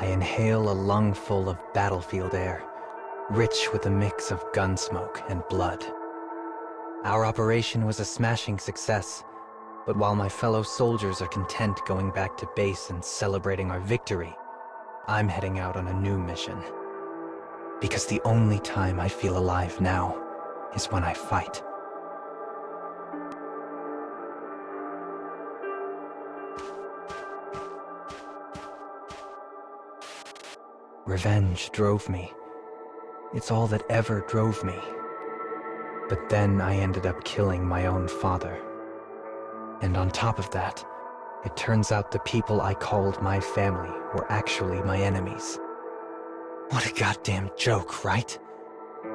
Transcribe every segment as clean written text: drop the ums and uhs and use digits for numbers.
I inhale a lungful of battlefield air, rich with a mix of gun smoke and blood. Our operation was a smashing success, but while my fellow soldiers are content going back to base and celebrating our victory, I'm heading out on a new mission. Because the only time I feel alive now is when I fight. Revenge drove me. It's all that ever drove me. But then I ended up killing my own father. And on top of that, it turns out the people I called my family were actually my enemies. What a goddamn joke, right?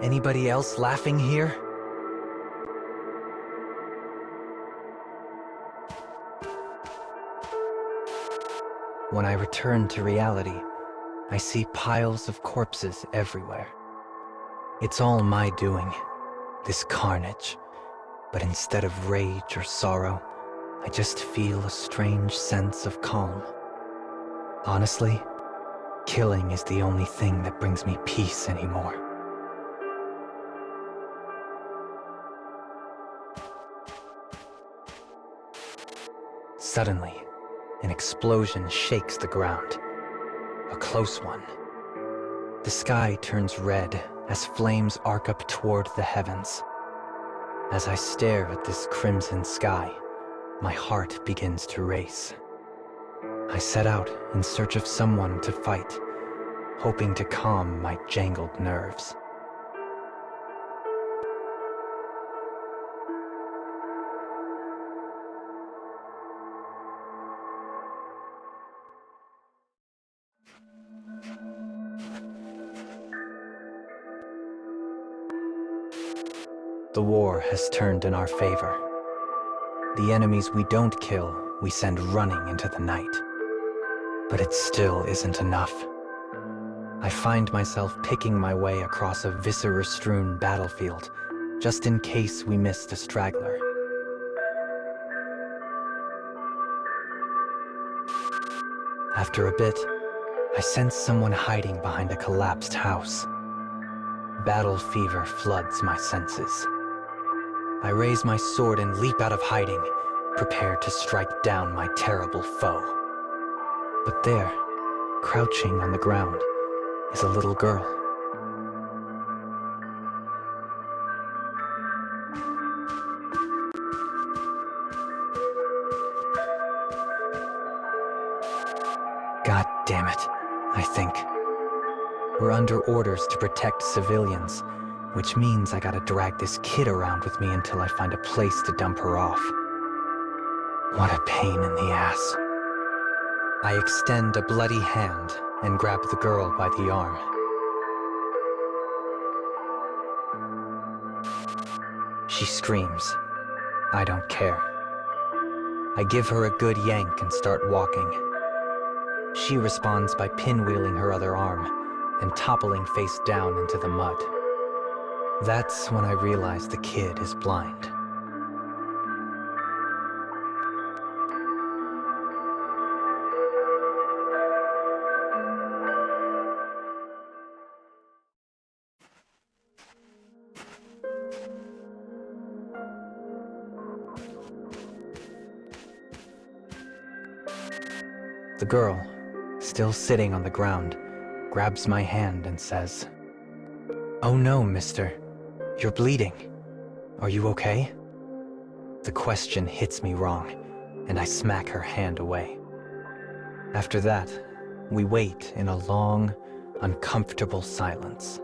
Anybody else laughing here? When I return to reality, I see piles of corpses everywhere. It's all my doing, this carnage. But instead of rage or sorrow, I just feel a strange sense of calm. Honestly, killing is the only thing that brings me peace anymore. Suddenly, an explosion shakes the ground. A close one. The sky turns red as flames arc up toward the heavens. As I stare at this crimson sky, my heart begins to race. I set out in search of someone to fight, hoping to calm my jangled nerves. The war has turned in our favor. The enemies we don't kill, we send running into the night. But it still isn't enough. I find myself picking my way across a viscera-strewn battlefield, just in case we missed a straggler. After a bit, I sense someone hiding behind a collapsed house. Battle fever floods my senses. I raise my sword and leap out of hiding, prepared to strike down my terrible foe. But there, crouching on the ground, is a little girl. God damn it, I think. We're under orders to protect civilians, which means I gotta drag this kid around with me until I find a place to dump her off. What a pain in the ass. I extend a bloody hand and grab the girl by the arm. She screams. I don't care. I give her a good yank and start walking. She responds by pinwheeling her other arm and toppling face down into the mud. That's when I realize the kid is blind. The girl, still sitting on the ground, grabs my hand and says, "Oh no, mister. You're bleeding. Are you okay?" The question hits me wrong, and I smack her hand away. After that, we wait in a long, uncomfortable silence.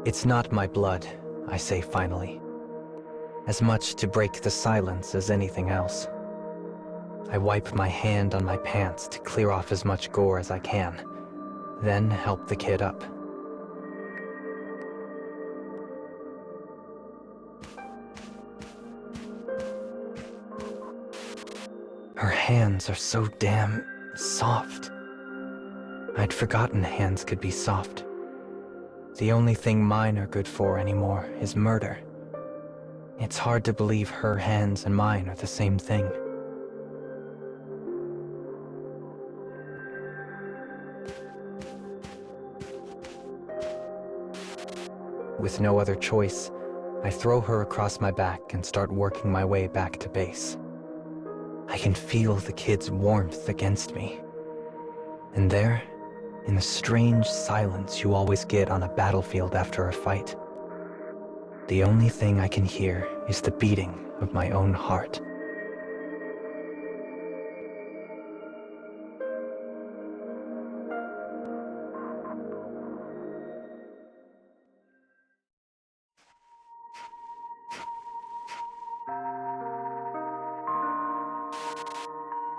It's not my blood, I say finally. As much to break the silence as anything else. I wipe my hand on my pants to clear off as much gore as I can, then help the kid up. Her hands are so damn soft. I'd forgotten hands could be soft. The only thing mine are good for anymore is murder. It's hard to believe her hands and mine are the same thing. With no other choice, I throw her across my back and start working my way back to base. I can feel the kid's warmth against me. And there, in the strange silence you always get on a battlefield after a fight, the only thing I can hear is the beating of my own heart.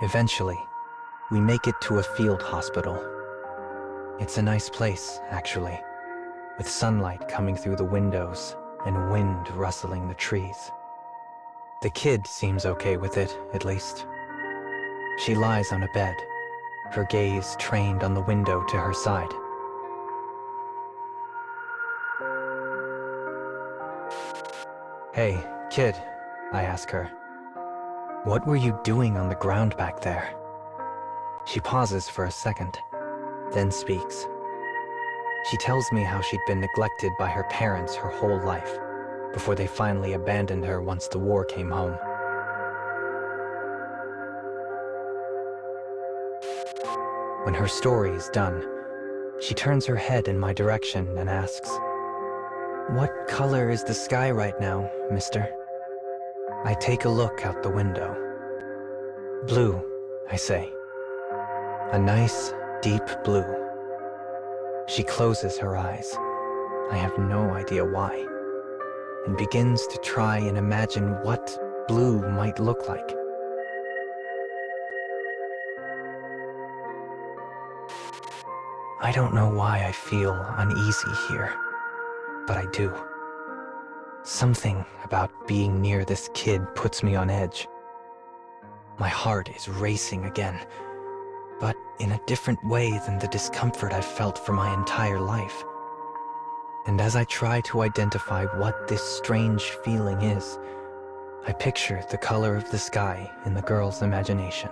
Eventually, we make it to a field hospital. It's a nice place, actually, with sunlight coming through the windows and wind rustling the trees. The kid seems okay with it, at least. She lies on a bed, her gaze trained on the window to her side. "Hey, kid," I ask her. "What were you doing on the ground back there?" She pauses for a second, then speaks. She tells me how she'd been neglected by her parents her whole life, before they finally abandoned her once the war came home. When her story is done, she turns her head in my direction and asks, "What color is the sky right now, mister?" I take a look out the window. "Blue," I say. "A nice, deep blue." She closes her eyes, I have no idea why, and begins to try and imagine what blue might look like. I don't know why I feel uneasy here, but I do. Something about being near this kid puts me on edge. My heart is racing again, but in a different way than the discomfort I've felt for my entire life. And as I try to identify what this strange feeling is, I picture the color of the sky in the girl's imagination.